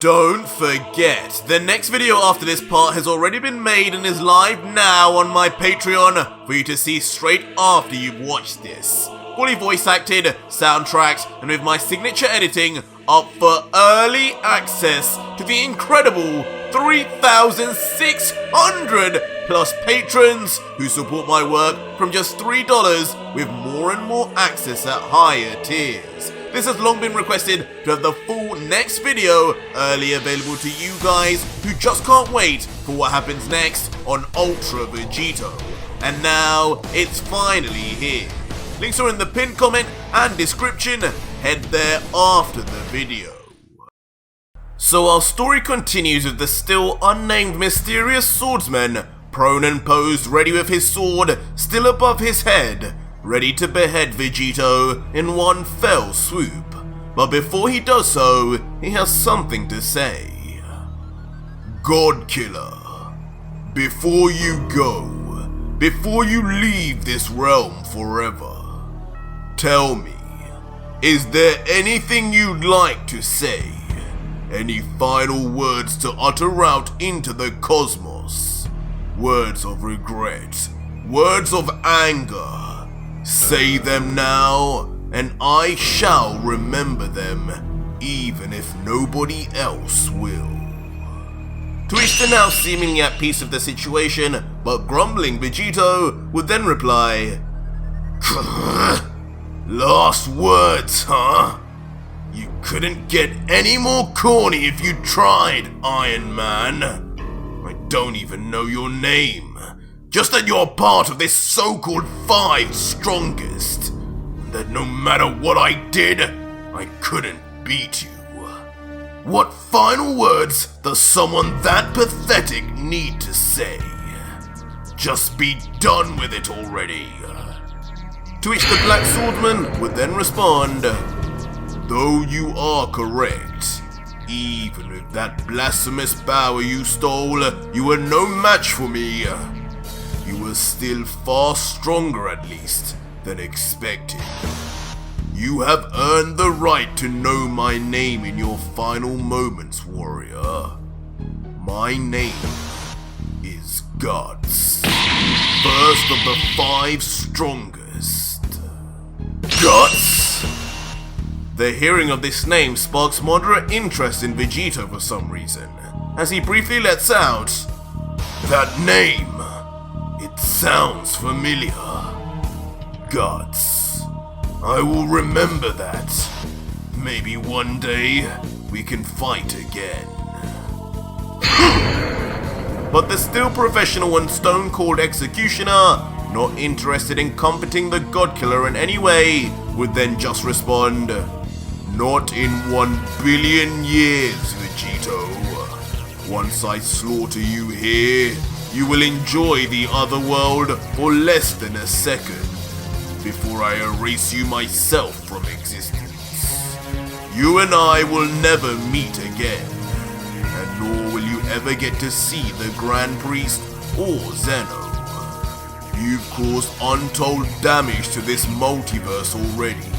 Don't forget, the next video after this part has already been made and is live now on my Patreon for you to see straight after you've watched this. Fully voice acted, soundtracked, and with my signature editing up for early access to the incredible 3,600 plus patrons who support my work from just $3 with more and more access at higher tiers. This has long been requested to have the full next video early available to you guys who just can't wait for what happens next on Ultra Vegito. And now it's finally here. Links are in the pinned comment and description. Head there after the video. So our story continues with the still unnamed mysterious swordsman, prone and posed, ready with his sword still above his head, ready to behead Vegito in one fell swoop. But before he does so, he has something to say. God Killer, before you go, before you leave this realm forever, tell me, is there anything you'd like to say? Any final words to utter out into the cosmos? Words of regret, words of anger. Say them now, and I shall remember them, even if nobody else will. To which the now seemingly at peace with the situation, but grumbling Vegito would then reply, Last words, huh? You couldn't get any more corny if you tried, Iron Man. I don't even know your name. Just that you're part of this so-called 5 strongest. And that no matter what I did, I couldn't beat you. What final words does someone that pathetic need to say? Just be done with it already. To which the Black Swordman would then respond, Though you are correct, even with that blasphemous power you stole, you were no match for me. You were still far stronger, at least, than expected. You have earned the right to know my name in your final moments, warrior. My name is Guts, first of the 5 strongest. Guts! The hearing of this name sparks moderate interest in Vegito for some reason, as he briefly lets out, That name, it sounds familiar. Guts. I will remember that. Maybe one day we can fight again. But the still professional and stone-cold executioner, not interested in comforting the God Killer in any way, would then just respond, Not in 1 billion years, Vegito. Once I slaughter you here, you will enjoy the other world for less than a second, before I erase you myself from existence. You and I will never meet again, and nor will you ever get to see the Grand Priest or Zeno. You've caused untold damage to this multiverse already.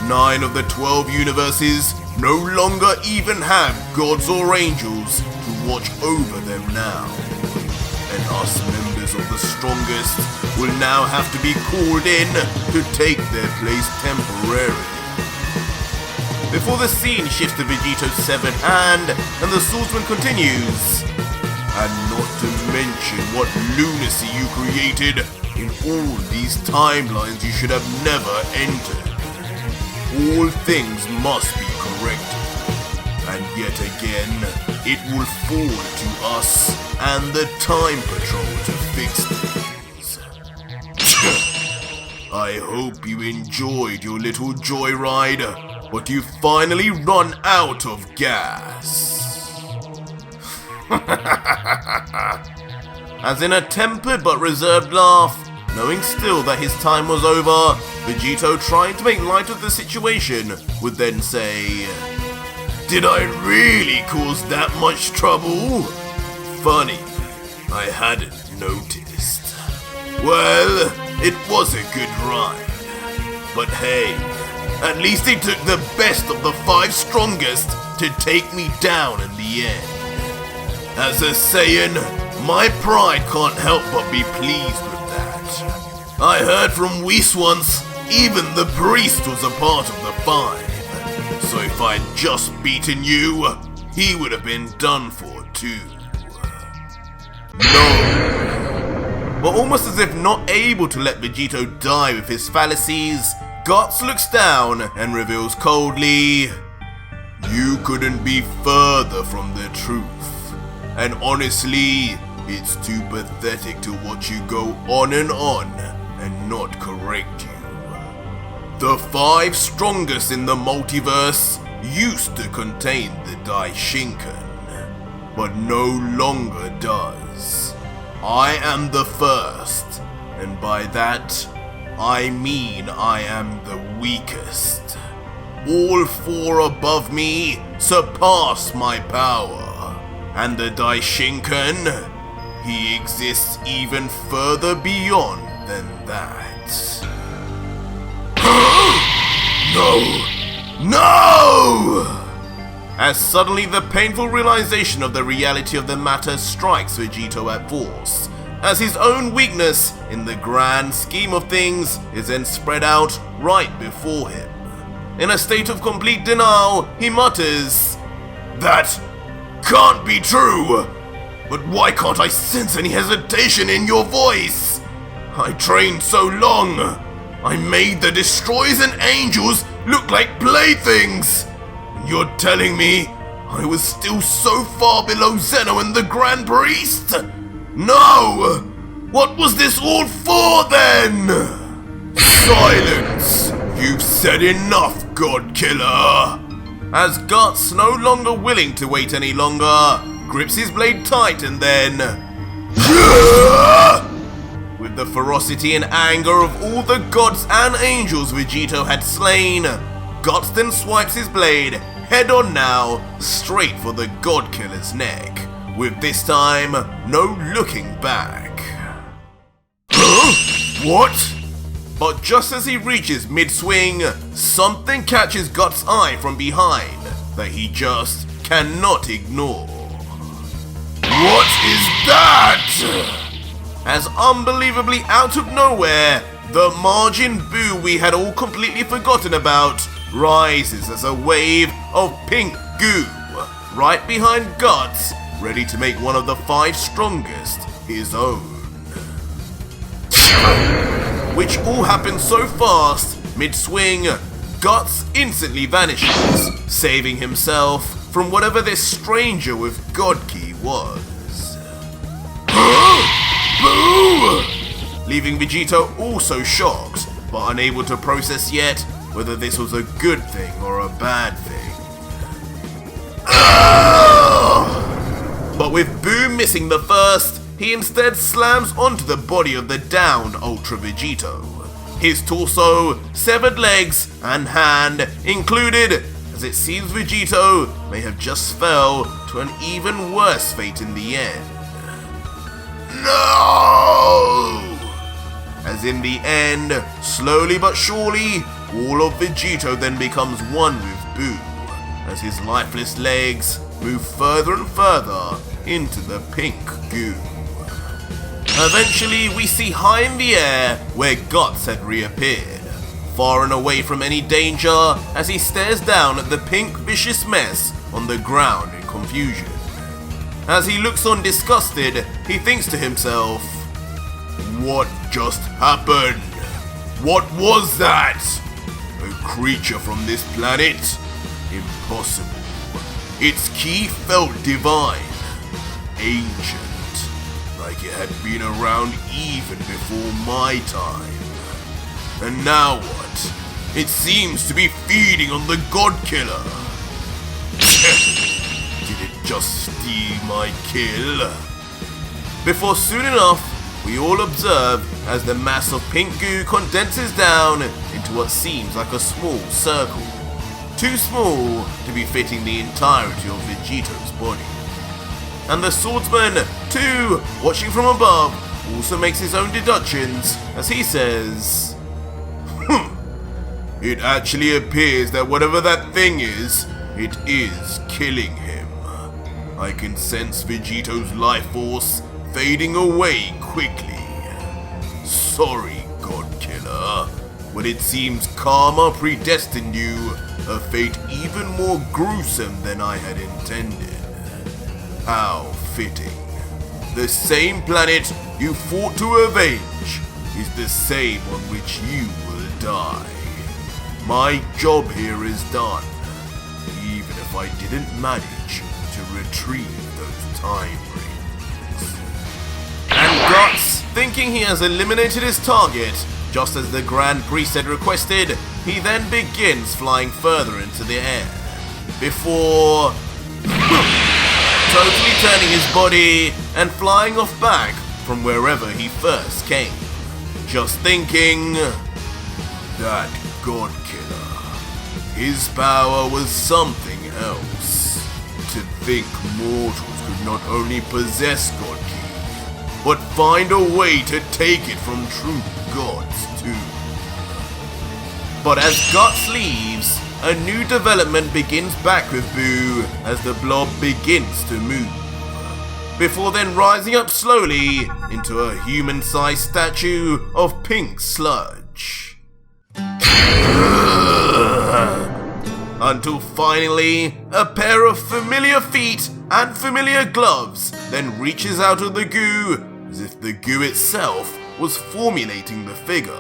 9 of the 12 universes no longer even have gods or angels to watch over them now. And us members of the strongest will now have to be called in to take their place temporarily. Before the scene shifts to Vegito's severed hand, and the swordsman continues, And not to mention what lunacy you created in all these timelines you should have never entered. All things must be corrected, and yet again, it will fall to us and the Time Patrol to fix things. I hope you enjoyed your little joyride, but you finally run out of gas. As in a tempered but reserved laugh, knowing still that his time was over, Vegito, trying to make light of the situation, would then say, Did I really cause that much trouble? Funny, I hadn't noticed. Well, it was a good ride. But hey, At least it took the best of the 5 strongest to take me down in the end. As a Saiyan, my pride can't help but be pleased with that. I heard from Whis once, even the priest was a part of the 5. So if I'd just beaten you, he would have been done for too. No. But almost as if not able to let Vegito die with his fallacies, Guts looks down and reveals coldly, "You couldn't be further from the truth. And honestly, it's too pathetic to watch you go on and not correct you. The 5 strongest in the multiverse used to contain the Daishinkan, but no longer does. I am the first, and by that, I mean I am the weakest. All 4 above me surpass my power, and the Daishinkan, he exists even further beyond than that." No! As suddenly the painful realization of the reality of the matter strikes Vegito at force, as his own weakness in the grand scheme of things is then spread out right before him. In a state of complete denial, he mutters, "That can't be true! But why can't I sense any hesitation in your voice? I trained so long. I made the destroyers and angels look like playthings. And you're telling me I was still so far below Zeno and the Grand Priest? No! What was this all for then?" "Silence! You've said enough, God Killer!" As Guts, no longer willing to wait any longer, grips his blade tight and then... With the ferocity and anger of all the gods and angels Vegito had slain, Guts then swipes his blade, head on now, straight for the God Killer's neck, with this time no looking back. Huh? What? But just as he reaches mid-swing, something catches Guts' eye from behind that he just cannot ignore. What is that? As unbelievably out of nowhere, the Majin Buu we had all completely forgotten about rises as a wave of pink goo, right behind Guts, ready to make one of the 5 strongest his own. Which all happened so fast, mid-swing, Guts instantly vanishes, saving himself from whatever this stranger with God Key was. Boo! Leaving Vegito also shocked, but unable to process yet whether this was a good thing or a bad thing. But with Boo missing the first, he instead slams onto the body of the downed Ultra Vegito. His torso, severed legs, and hand included, as it seems Vegito may have just fell to an even worse fate in the end. No! As in the end, slowly but surely, all of Vegito then becomes one with Boo, as his lifeless legs move further and further into the pink goo. Eventually, we see high in the air where Guts had reappeared, far and away from any danger as he stares down at the pink vicious mess on the ground in confusion. As he looks on disgusted, he thinks to himself, "What just happened? What was that? A creature from this planet? Impossible. Its key felt divine, ancient, like it had been around even before my time. And now what? It seems to be feeding on the God Killer. Did it just steal my kill?" Before soon enough, we all observe as the mass of pink goo condenses down into what seems like a small circle. Too small to be fitting the entirety of Vegito's body. And the swordsman, too, watching from above, also makes his own deductions as he says, it actually appears that whatever that thing is, it is killing him. I can sense Vegito's life force fading away quickly. Sorry, God Killer, but it seems karma predestined you a fate even more gruesome than I had intended. How fitting. The same planet you fought to avenge is the same on which you will die. My job here is done, even if I didn't manage to retrieve those time rings. And Guts, thinking he has eliminated his target, just as the Grand Priest had requested, he then begins flying further into the air, before totally turning his body and flying off back from wherever he first came. Just thinking, that God Killer, his power was something else. To think mortals could not only possess God Ki, but find a way to take it from true gods too. But as Guts leaves, a new development begins back with Boo as the blob begins to move, before then rising up slowly into a human-sized statue of pink sludge. Until finally, a pair of familiar feet and familiar gloves then reaches out of the goo as if the goo itself was formulating the figure.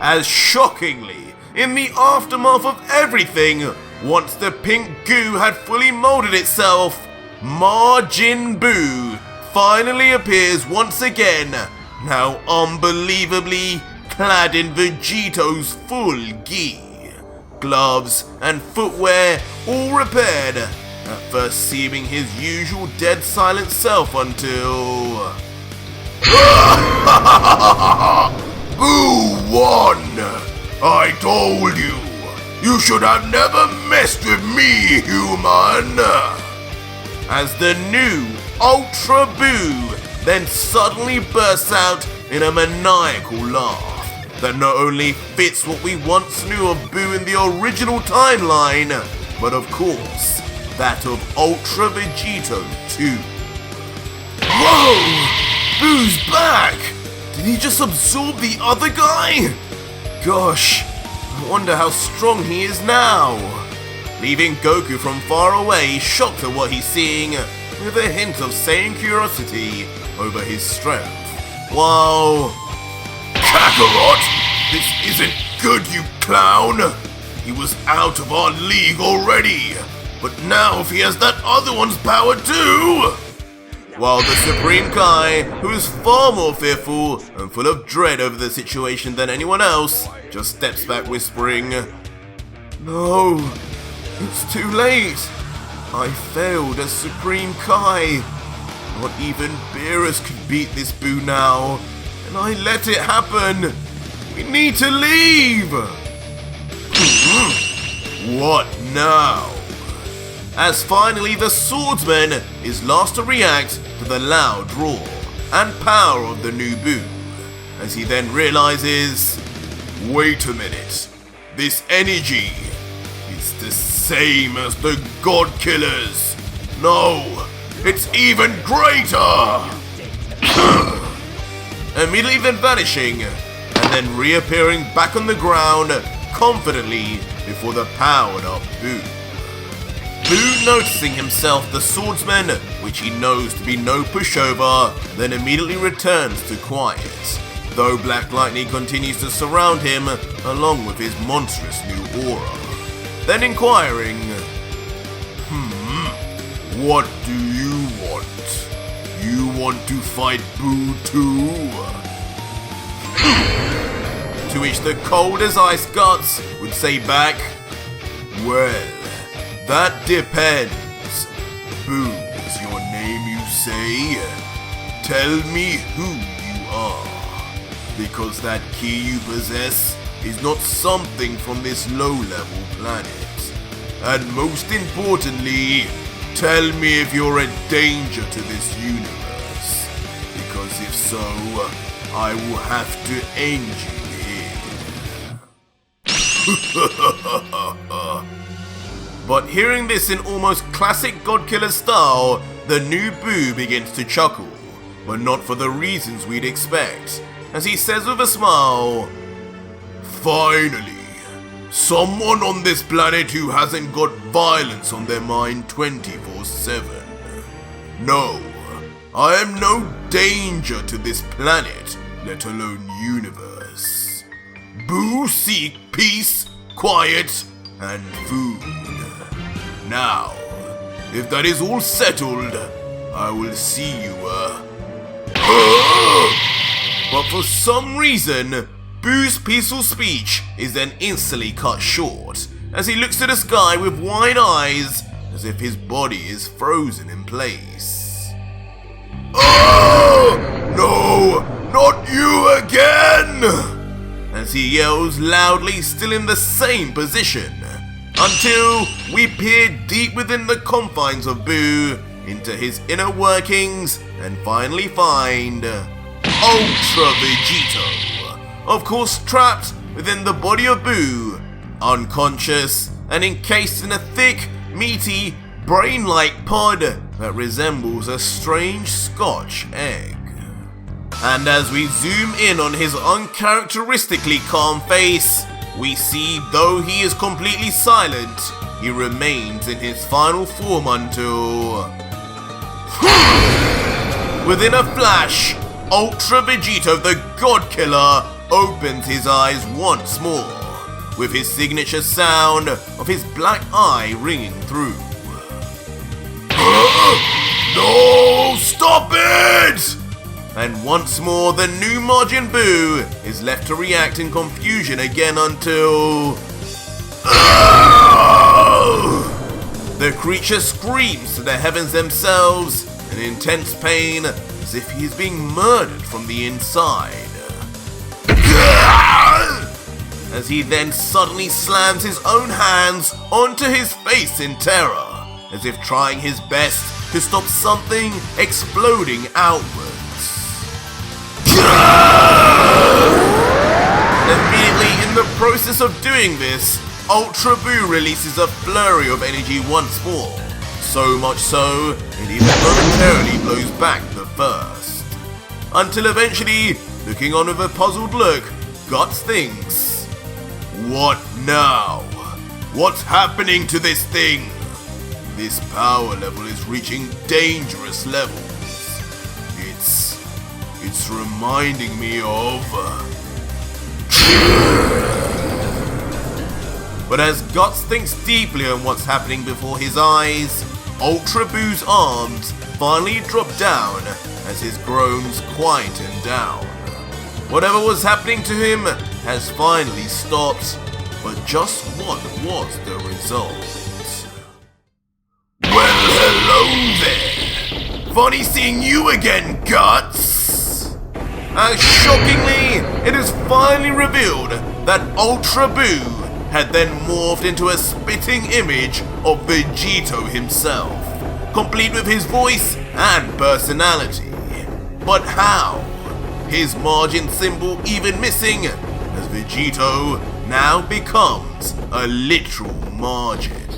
As shockingly, in the aftermath of everything, once the pink goo had fully molded itself, Majin Buu finally appears once again, now unbelievably clad in Vegito's full gi. Gloves and footwear all repaired, at first seeming his usual dead silent self until... Boo won! I told you! You should have never messed with me, human! As the new Ultra Boo then suddenly bursts out in a maniacal laugh that not only fits what we once knew of Boo in the original timeline, but of course, that of Ultra Vegito too. Whoa! Boo's back! Did he just absorb the other guy? Gosh, I wonder how strong he is now. Leaving Goku from far away shocked at what he's seeing, with a hint of Saiyan curiosity over his strength. While... Kakarot! This isn't good, you clown! He was out of our league already, but now if he has that other one's power too! While the Supreme Kai, who is far more fearful and full of dread over the situation than anyone else, just steps back whispering, "No, it's too late. I failed as Supreme Kai. Not even Beerus could beat this Boo now, and I let it happen. We need to leave." What now? As finally the swordsman is last to react to the loud roar and power of the new Boo, as he then realizes, wait a minute, this energy is the same as the God Killers. No, it's even greater! Immediately then vanishing, and then reappearing back on the ground confidently before the powered up Boo. Boo, noticing himself the swordsman, which he knows to be no pushover, then immediately returns to quiet, though Black Lightning continues to surround him along with his monstrous new aura. Then inquiring, what do you want? You want to fight Boo too? To which the cold as ice Guts would say back, well, that depends. Boo is your name, you say? Tell me who you are, because that key you possess is not something from this low-level planet. And most importantly, tell me if you're a danger to this universe, because if so, I will have to end you here. But hearing this in almost classic Godkiller style, the new Boo begins to chuckle, but not for the reasons we'd expect, as he says with a smile, "Finally, someone on this planet who hasn't got violence on their mind 24/7. No, I am no danger to this planet, let alone universe. Boo seek peace, quiet, and food. Now, if that is all settled, I will see you, But for some reason, Boo's peaceful speech is then instantly cut short, as he looks to the sky with wide eyes, as if his body is frozen in place. Oh! No! Not you again! As he yells loudly, still in the same position, until we peer deep within the confines of Boo, into his inner workings, and finally find Ultra Vegito, of course trapped within the body of Boo, unconscious and encased in a thick, meaty, brain-like pod that resembles a strange Scotch egg. And as we zoom in on his uncharacteristically calm face, we see though he is completely silent, he remains in his final form until... Within a flash, Ultra Vegito the God-Killer opens his eyes once more, with his signature sound of his black eye ringing through. No! Stop it! And once more the new Majin Boo is left to react in confusion again until... The creature screams to the heavens themselves in intense pain, as if he is being murdered from the inside. As he then suddenly slams his own hands onto his face in terror, as if trying his best to stop something exploding outwards. Immediately in the process of doing this, Ultra Boo releases a flurry of energy once more, so much so it even momentarily blows back the first. Until eventually, looking on with a puzzled look, Guts thinks, "What now? What's happening to this thing? This power level is reaching dangerous levels. It's reminding me of..." But as Guts thinks deeply on what's happening before his eyes, Ultra Boo's arms finally drop down as his groans quieten down. Whatever was happening to him has finally stopped, but just what was the result? Well, hello there! Funny seeing you again, Guts! As shockingly, it is finally revealed that Ultra Boo had then morphed into a spitting image of Vegito himself, complete with his voice and personality. But how? His margin symbol even missing, as Vegito now becomes a literal margin.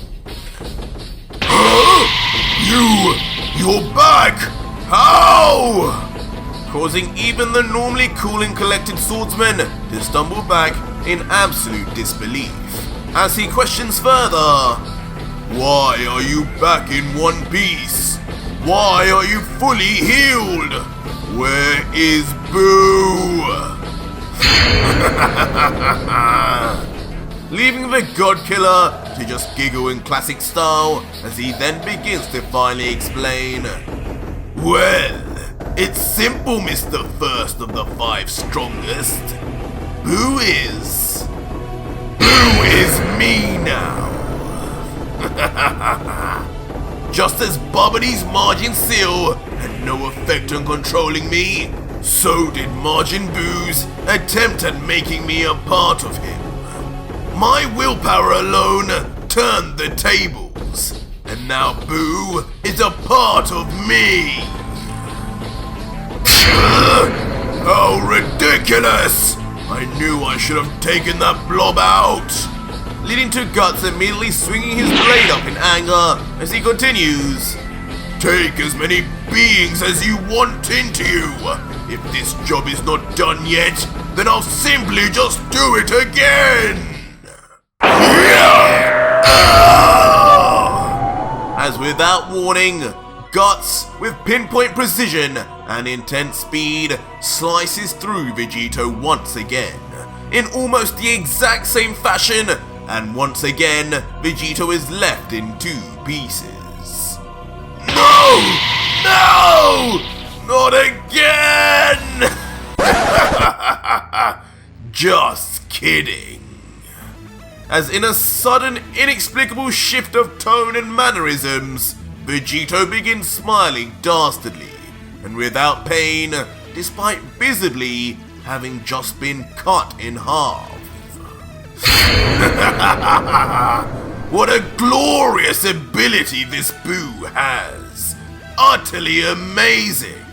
Huh? You're back! How? Causing even the normally cool and collected swordsman to stumble back in absolute disbelief, as he questions further. Why are you back in one piece? Why are you fully healed? Where is Boo? Leaving the God-Killer to just giggle in classic style, as he then begins to finally explain. Well, it's simple, Mr. First of the Five Strongest. Boo is me now. Just as Bubbity's Margin Seal had no effect on controlling me, so did Margin Boo's attempt at making me a part of him. My willpower alone turned the tables, and now Boo is a part of me. How ridiculous! I knew I should have taken that blob out! Leading to Guts immediately swinging his blade up in anger as he continues. Take as many beings as you want into you! If this job is not done yet, then I'll simply just do it again! As without warning, Guts, with pinpoint precision and intense speed, slices through Vegito once again, in almost the exact same fashion, and once again, Vegito is left in 2 pieces. No! No! Not again! Just kidding. As in a sudden, inexplicable shift of tone and mannerisms, Vegito begins smiling dastardly, and without pain, despite visibly having just been cut in half. What a glorious ability this Boo has! Utterly amazing!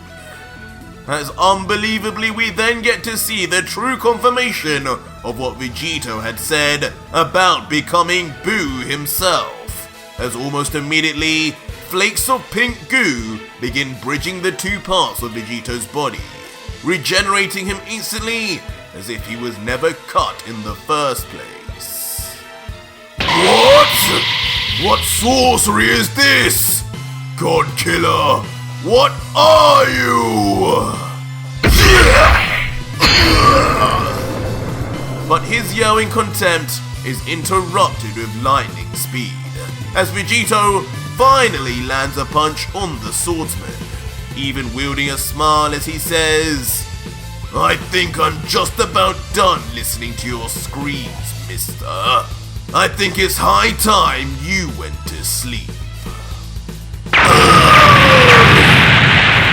As unbelievably we then get to see the true confirmation of what Vegito had said about becoming Boo himself, as almost immediately, flakes of pink goo begin bridging the 2 parts of Vegito's body, regenerating him instantly as if he was never cut in the first place. What? What sorcery is this? God Killer, what are you? But his yelling contempt is interrupted with lightning speed, as Vegito finally lands a punch on the swordsman, even wielding a smile as he says, I think I'm just about done listening to your screams, mister. I think it's high time you went to sleep.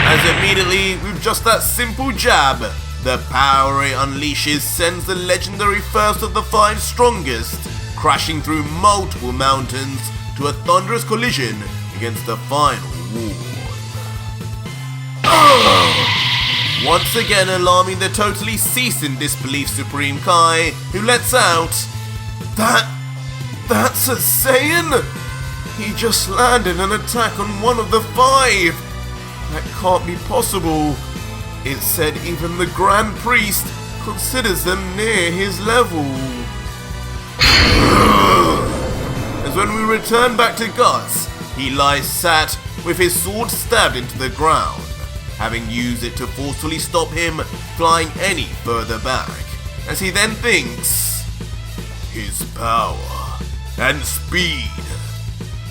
As immediately, with just that simple jab, the power it unleashes sends the legendary first of the 5 strongest crashing through multiple mountains to a thunderous collision against the final wall. Once again alarming the totally ceased in disbelief Supreme Kai, who lets out, That's a Saiyan? He just landed an attack on one of the 5! That can't be possible. It said even the Grand Priest considers them near his level. As when we return back to Guts, he lies sat with his sword stabbed into the ground, having used it to forcefully stop him flying any further back, as he then thinks, his power and speed.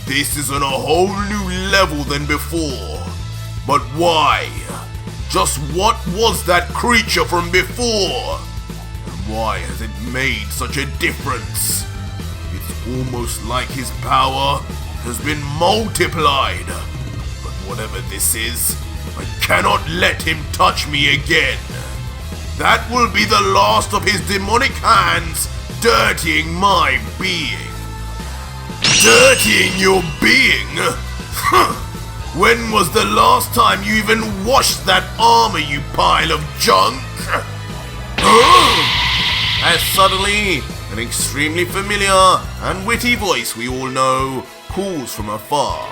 This is on a whole new level than before. But why? Just what was that creature from before? And why has it made such a difference? It's almost like his power has been multiplied. But whatever this is, I cannot let him touch me again. That will be the last of his demonic hands dirtying my being. Dirtying your being? When was the last time you even washed that armor, you pile of junk? As suddenly, an extremely familiar and witty voice we all know calls from afar.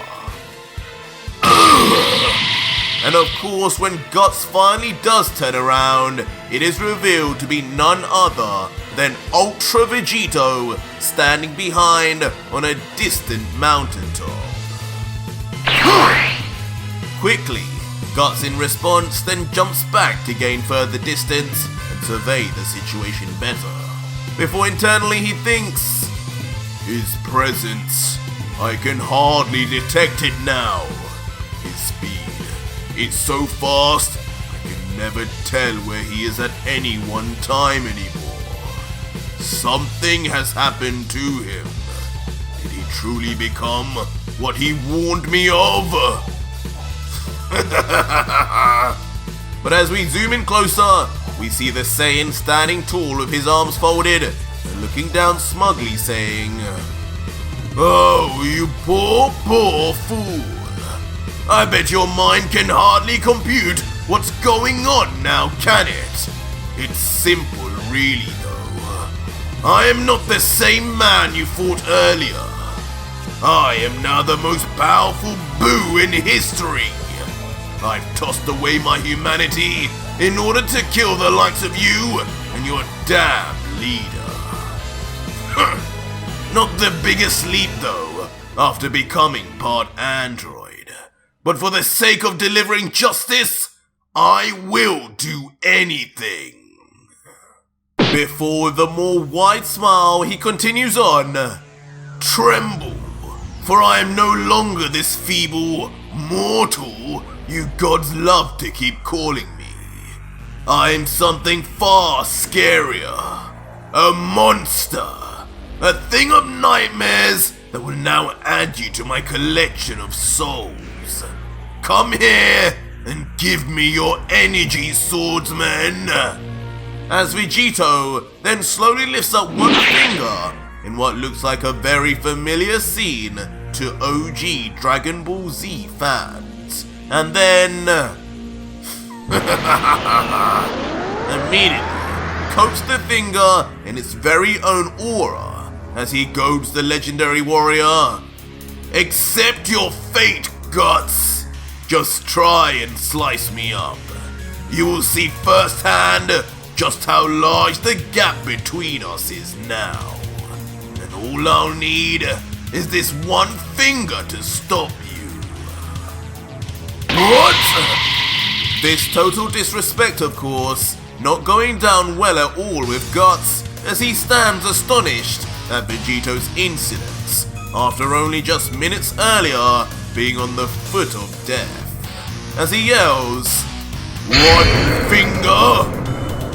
And of course, when Guts finally does turn around, it is revealed to be none other than Ultra Vegito standing behind on a distant mountaintop. Quickly, Guts in response then jumps back to gain further distance and survey the situation better. Before internally he thinks, his presence, I can hardly detect it now. His speed, it's so fast, I can never tell where he is at any one time anymore. Something has happened to him. Did he truly become what he warned me of? But as we zoom in closer, we see the Saiyan standing tall with his arms folded and looking down smugly saying, Oh, you poor, poor fool. I bet your mind can hardly compute What's going on now, can it? It's simple, really, though. I am not the same man you fought earlier. I am now the most powerful Boo in history. I've tossed away my humanity in order to kill the likes of you and your damn leader. Not the biggest leap, though, after becoming part android. But for the sake of delivering justice, I will do anything. Before the more wide smile, he continues on. Tremble, for I am no longer this feeble mortal you gods love to keep calling me. I am something far scarier. A monster. A thing of nightmares that will now add you to my collection of souls. Come here and give me your energy, swordsman. As Vegito then slowly lifts up one finger in what looks like a very familiar scene to OG Dragon Ball Z fans. And then immediately coats the finger in its very own aura as he goads the legendary warrior. Accept your fate, Guts. Just try and slice me up. You will see firsthand just how large the gap between us is now. And all I'll need is this one finger to stop you. What? This total disrespect, of course, not going down well at all with Guts as he stands astonished at Vegito's incidents after only just minutes earlier being on the foot of death. As he yells, "One finger?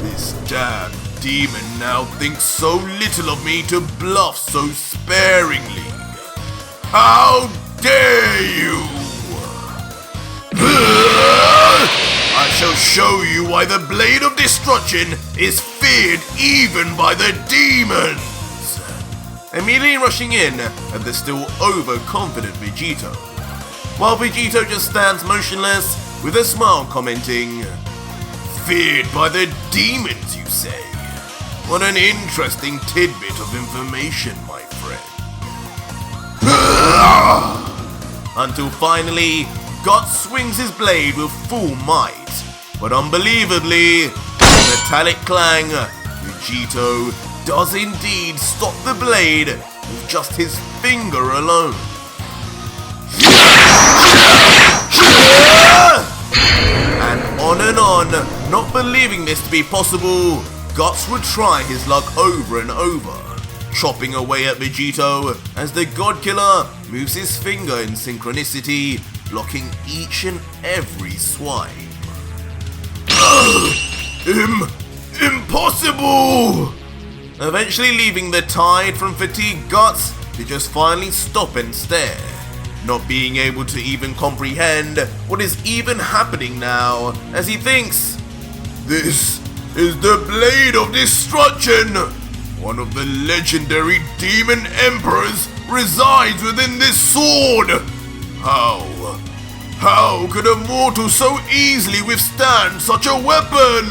This damn demon now thinks so little of me to bluff so sparingly. How dare you! I shall show you why the Blade of Destruction is feared even by the demons!" Immediately rushing in at the still overconfident Vegito, while Vegito just stands motionless with a smile commenting, "Feared by the demons, you say? What an interesting tidbit of information, my friend." Until finally, Guts swings his blade with full might, but unbelievably, with a metallic clang, Vegito does indeed stop the blade with just his finger alone. And on, not believing this to be possible, Guts would try his luck over and over, chopping away at Vegito as the God Killer moves his finger in synchronicity, blocking each and every swipe. Impossible! Eventually leaving the tired from fatigue Guts to just finally stop and stare, not being able to even comprehend what is even happening now, as he thinks, "This is the Blade of Destruction! One of the legendary demon emperors resides within this sword! How could a mortal so easily withstand such a weapon?"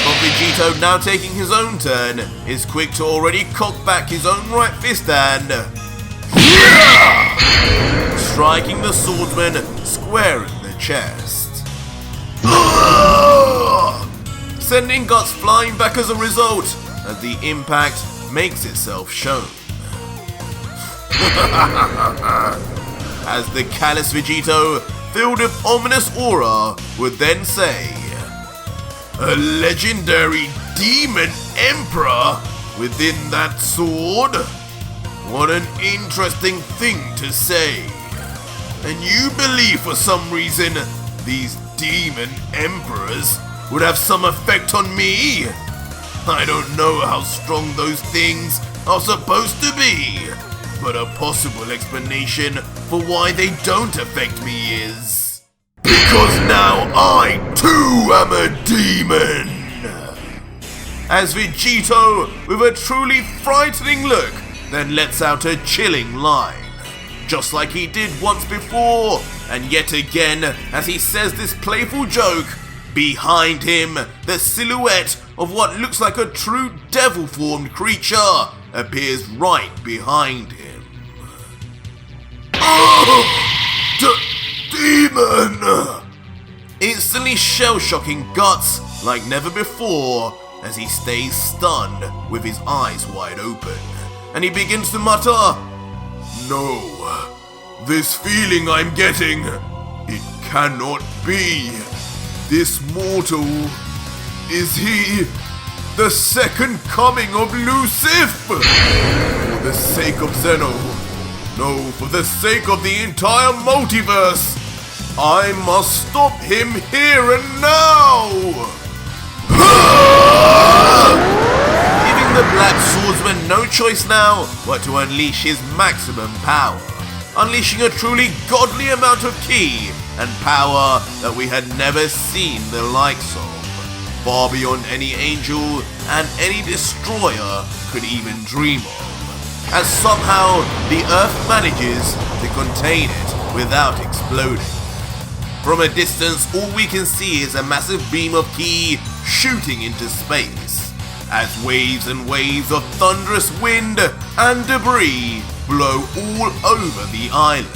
But Vegito, now taking his own turn, is quick to already cock back his own right fist and striking the swordsman square in the chest, sending Guts flying back as a result, as the impact makes itself shown. As the callous Vegito, filled with ominous aura, would then say, "A legendary demon emperor within that sword? What an interesting thing to say. And you believe for some reason these demon emperors would have some effect on me? I don't know how strong those things are supposed to be, but a possible explanation for why they don't affect me is because now I too am a demon!" As Vegito, with a truly frightening look, then lets out a chilling line, just like he did once before. And yet again, as he says this playful joke, behind him, the silhouette of what looks like a true devil-formed creature appears right behind him. Demon! Instantly shell-shocking Guts like never before as he stays stunned with his eyes wide open. And he begins to mutter, "No, this feeling I'm getting, it cannot be. This mortal, is he the second coming of Lucifer? For the sake of Zeno, no, for the sake of the entire multiverse, I must stop him here and now!" Giving the Black Swordsman no choice now but to unleash his maximum power, unleashing a truly godly amount of ki and power that we had never seen the likes of, far beyond any angel and any destroyer could even dream of, as somehow the Earth manages to contain it without exploding. From a distance, all we can see is a massive beam of ki shooting into space, as waves and waves of thunderous wind and debris blow all over the island.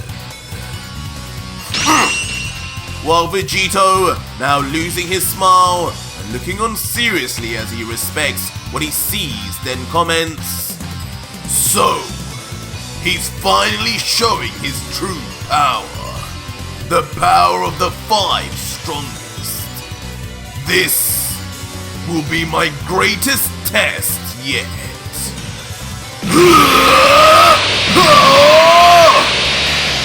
While Vegito, now losing his smile and looking on seriously as he respects what he sees, then comments, "So, he's finally showing his true power. The power of the 5 strongest. This will be my greatest test yet."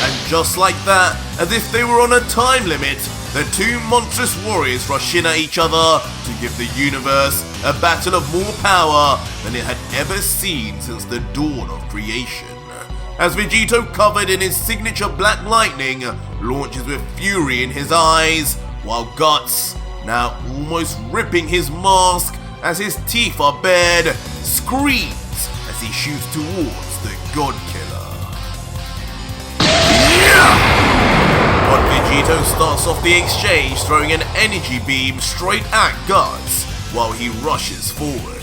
And just like that, as if they were on a time limit, the two monstrous warriors rush in at each other to give the universe a battle of more power than it had ever seen since the dawn of creation. As Vegito, covered in his signature black lightning, launches with fury in his eyes, while Guts, now almost ripping his mask as his teeth are bared, screams as he shoots towards the God Killer. But Vegito starts off the exchange throwing an energy beam straight at Guts while he rushes forward.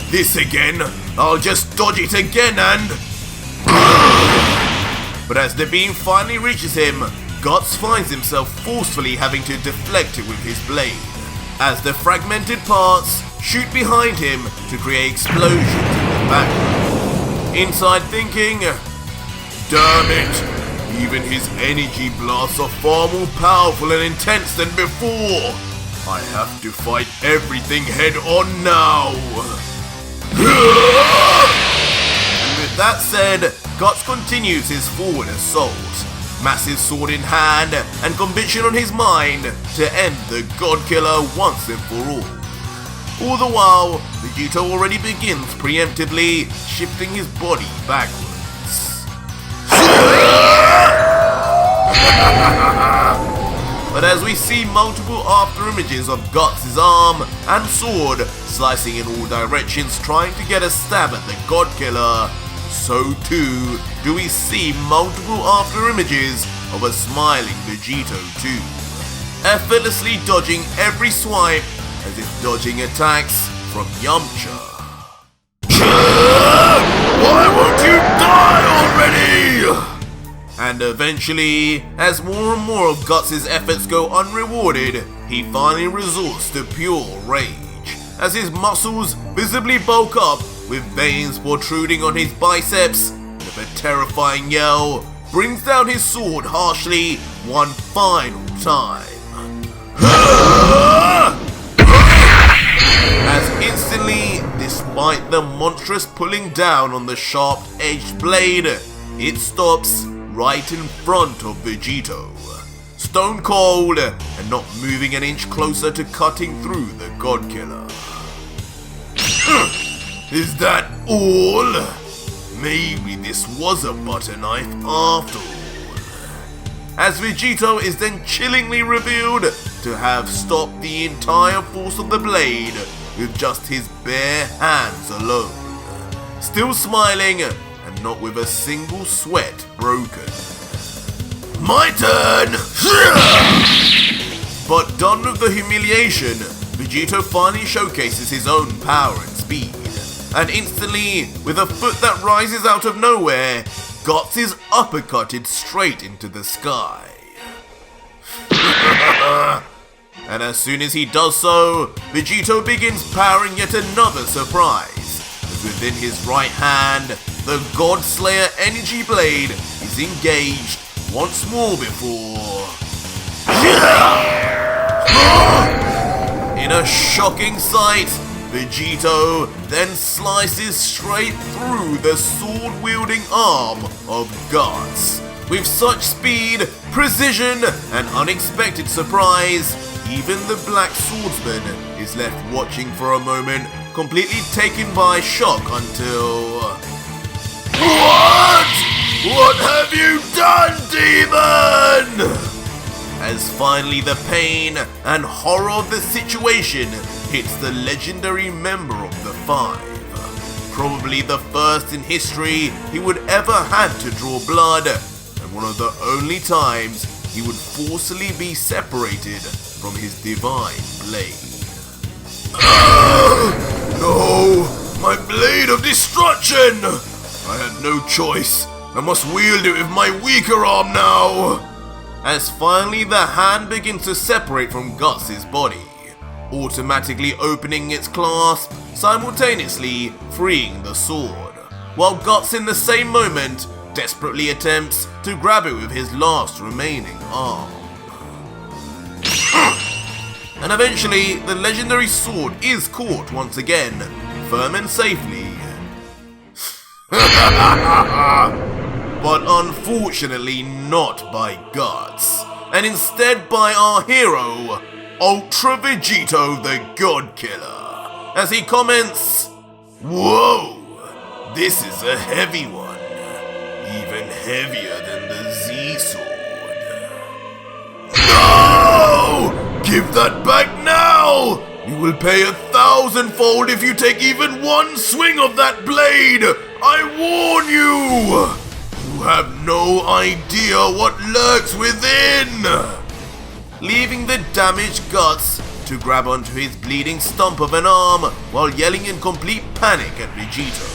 "This again? I'll just dodge it again and..." But as the beam finally reaches him, Guts finds himself forcefully having to deflect it with his blade, as the fragmented parts shoot behind him to create explosions in the background. Inside thinking, "Damn it, even his energy blasts are far more powerful and intense than before. I have to fight everything head on now." And with that said, Guts continues his forward assault, massive sword in hand and conviction on his mind to end the God Killer once and for all. All the while, Vegito already begins preemptively shifting his body backwards. But as we see multiple after images of Guts' arm and sword slicing in all directions trying to get a stab at the God Killer, so too do we see multiple after images of a smiling Vegito too, effortlessly dodging every swipe as if dodging attacks from Yamcha. Why won't you die already? And eventually, as more and more of Guts' efforts go unrewarded, he finally resorts to pure rage, as his muscles visibly bulk up with veins protruding on his biceps. With a terrifying yell, brings down his sword harshly one final time. As instantly, despite the monstrous pulling down on the sharp-edged blade, it stops right in front of Vegito, stone cold and not moving an inch closer to cutting through the God Killer. Is that all? Maybe this was a butter knife after all. As Vegito is then chillingly revealed to have stopped the entire force of the blade with just his bare hands alone, still smiling and not with a single sweat broken. My turn! But done with the humiliation, Vegito finally showcases his own power and speed. And instantly, with a foot that rises out of nowhere, Guts is uppercutted straight into the sky. And as soon as he does so, Vegito begins powering yet another surprise. As within his right hand, the Godslayer Energy Blade is engaged once more before... In a shocking sight, Vegito then slices straight through the sword-wielding arm of Guts. With such speed, precision, and unexpected surprise, even the Black Swordsman is left watching for a moment, completely taken by shock until... What? What have you done, demon? As finally the pain and horror of the situation hits the legendary member of the Five. Probably the first in history he would ever have to draw blood, and one of the only times he would forcibly be separated from his divine blade. No! My blade of destruction! I had no choice. I must wield it with my weaker arm now! As finally the hand begins to separate from Guts' body, automatically opening its clasp, simultaneously freeing the sword, while Guts in the same moment desperately attempts to grab it with his last remaining arm. And eventually, the legendary sword is caught once again, firm and safely. But unfortunately not by Guts, and instead by our hero, Ultra Vegito the God Killer, as he comments, "Whoa, this is a heavy one, even heavier than the Z-Sword. No! Give that back now! You will pay 1,000-fold if you take even one swing of that blade! I warn you! You have no idea what lurks within!" Leaving the damaged Guts to grab onto his bleeding stump of an arm while yelling in complete panic at Vegito.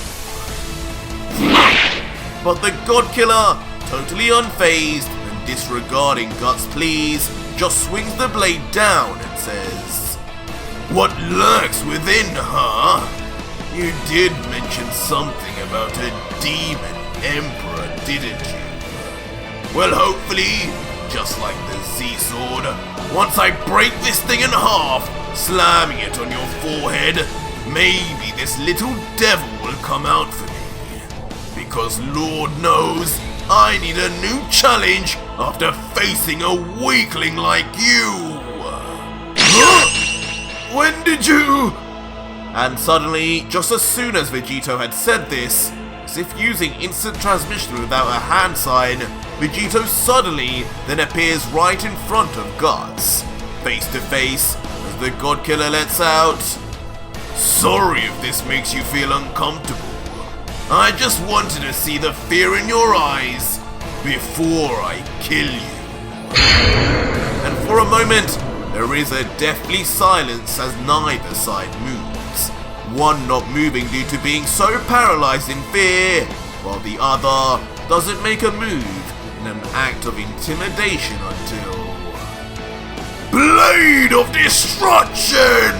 But the God Killer, totally unfazed and disregarding Guts' pleas, just swings the blade down and says, "What lurks within, huh? You did mention something about a demon emperor, didn't you? Well, hopefully, just like the Z-Sword, once I break this thing in half, slamming it on your forehead, maybe this little devil will come out for me. Because Lord knows, I need a new challenge after facing a weakling like you." When did you... And suddenly, just as soon as Vegito had said this, as if using instant transmission without a hand sign, Vegito suddenly then appears right in front of Guts, face to face, as the God Killer lets out, "Sorry if this makes you feel uncomfortable. I just wanted to see the fear in your eyes before I kill you." And for a moment, there is a deathly silence as neither side moves, one not moving due to being so paralyzed in fear, while the other doesn't make a move in an act of intimidation until... Blade of Destruction!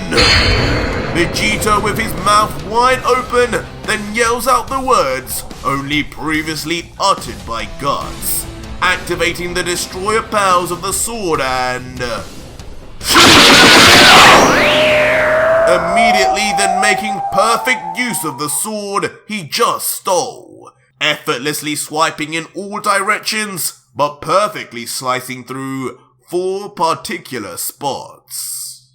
Vegito, with his mouth wide open, then yells out the words only previously uttered by Guts, activating the destroyer powers of the sword and... Immediately then making perfect use of the sword he just stole, effortlessly swiping in all directions, but perfectly slicing through 4 particular spots.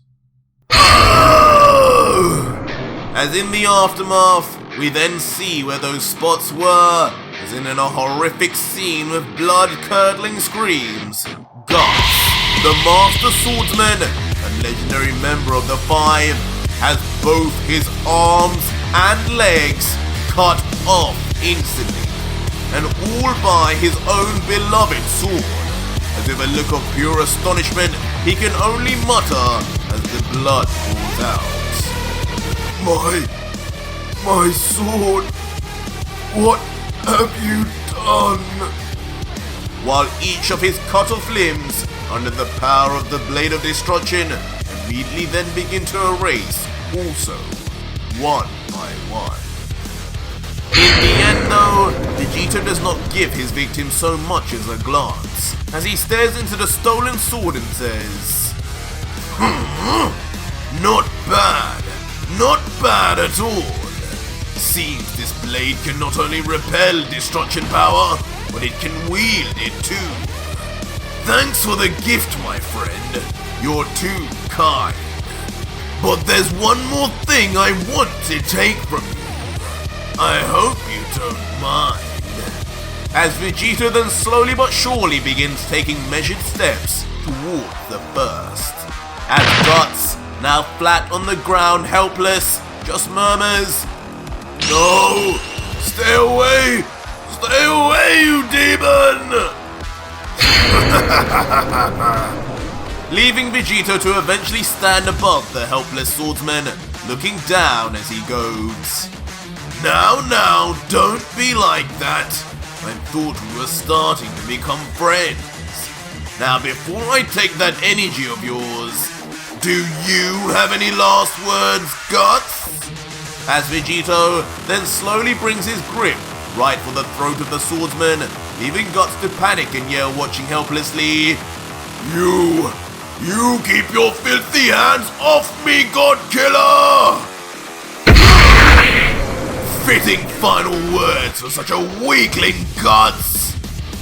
As in the aftermath, we then see where those spots were, as in a horrific scene with blood-curdling screams. Guts, the Master Swordsman and legendary member of the Five, has both his arms and legs cut off instantly, and all by his own beloved sword. As with a look of pure astonishment, he can only mutter as the blood pours out. My sword, what have you done? While each of his cut off limbs, under the power of the Blade of Destruction, immediately then begin to erase, also, one by one. In the end though, Vegito does not give his victim so much as a glance, as he stares into the stolen sword and says, Not bad at all. Seems this blade can not only repel destruction power, but it can wield it too. Thanks for the gift, my friend. You're too kind. But there's one more thing I want to take from you. I hope you don't mind. As Vegito then slowly but surely begins taking measured steps towards the first. As Guts, now flat on the ground helpless, just murmurs, No! Stay away! Stay away, you demon! Leaving Vegito to eventually stand above the helpless swordsman, looking down as he goes, Now, don't be like that. I thought we were starting to become friends. Now, before I take that energy of yours, do you have any last words, Guts? As Vegito then slowly brings his grip right for the throat of the swordsman, leaving Guts to panic and yell, watching helplessly, You keep your filthy hands off me, God Killer! Fitting final words for such a weakling, Guts!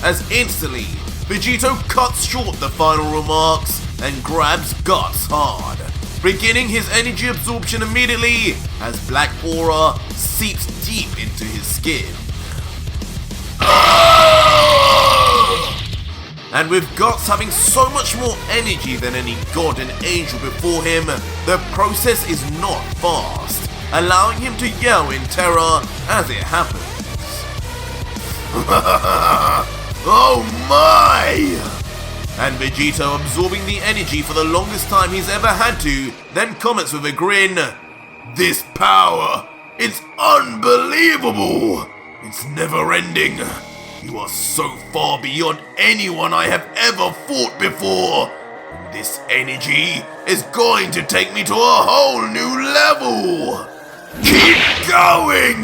As instantly, Vegito cuts short the final remarks and grabs Guts hard, beginning his energy absorption immediately as black aura seeps deep into his skin. And with Guts having so much more energy than any god and angel before him, the process is not fast, allowing him to yell in terror as it happens. Oh my! And Vegito, absorbing the energy for the longest time he's ever had to, then comments with a grin, This power, it's unbelievable! It's never ending. You are so far beyond anyone I have ever fought before. And this energy is going to take me to a whole new level. Keep going!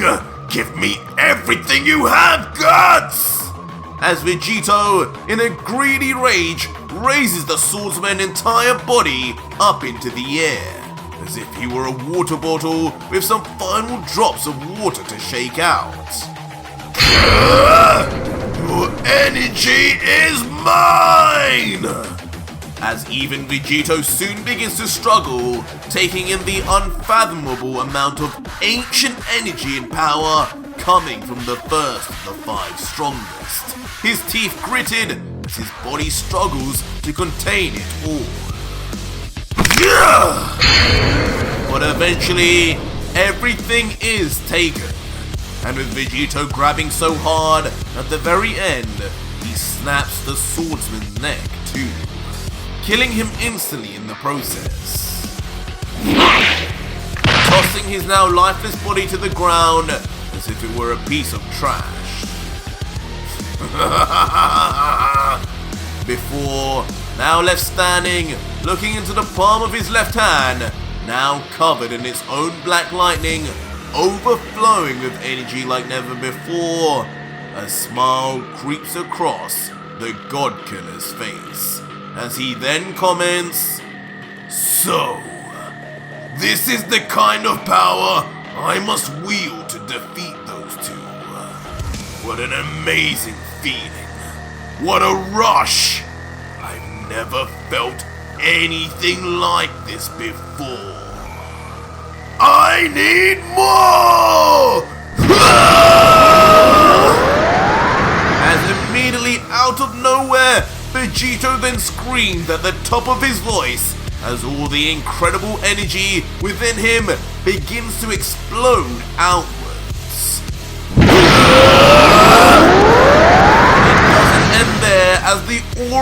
Give me everything you have, Guts! As Vegito, in a greedy rage, raises the swordsman's entire body up into the air, as if he were a water bottle with some final drops of water to shake out. Your energy is mine! As even Vegito soon begins to struggle, taking in the unfathomable amount of ancient energy and power coming from the first of the five strongest. His teeth gritted as his body struggles to contain it all. But eventually, everything is taken. And with Vegito grabbing so hard, at the very end, he snaps the swordsman's neck too, killing him instantly in the process. Tossing his now lifeless body to the ground as if it were a piece of trash. Before, now left standing, looking into the palm of his left hand, now covered in its own black lightning, overflowing with energy like never before, a smile creeps across the God Killer's face, as he then comments, So, this is the kind of power I must wield to defeat those two. What an amazing feeling. What a rush. I've never felt anything like this before. I need more! As immediately out of nowhere, Vegito then screamed at the top of his voice as all the incredible energy within him begins to explode outwards.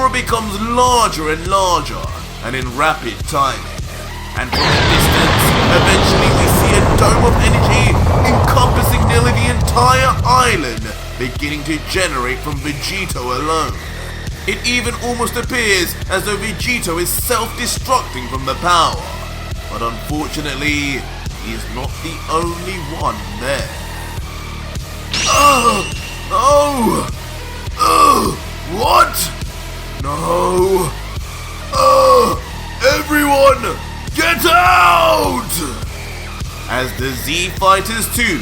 aura becomes larger and larger, and in rapid timing. And from a distance, eventually we see a dome of energy encompassing nearly the entire island, beginning to generate from Vegito alone. It even almost appears as though Vegito is self-destructing from the power. But unfortunately, he is not the only one there. What? No! Everyone, get out! As the Z Fighters 2,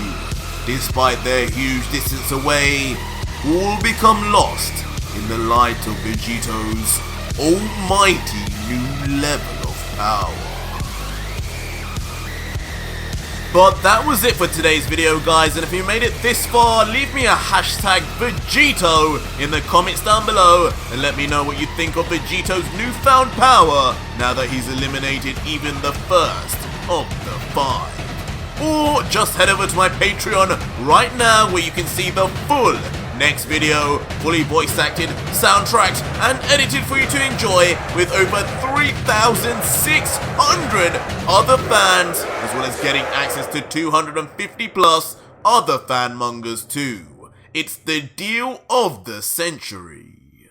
despite their huge distance away, all become lost in the light of Vegito's almighty new level of power. But that was it for today's video, guys, and if you made it this far, leave me a hashtag Vegito in the comments down below and let me know what you think of Vegito's newfound power now that he's eliminated even the first of the 5. Or just head over to my Patreon right now where you can see the full next video, fully voice acted, soundtracked and edited for you to enjoy with over 3,600 other fans, as well as getting access to 250 plus other fanmongers too. It's the deal of the century.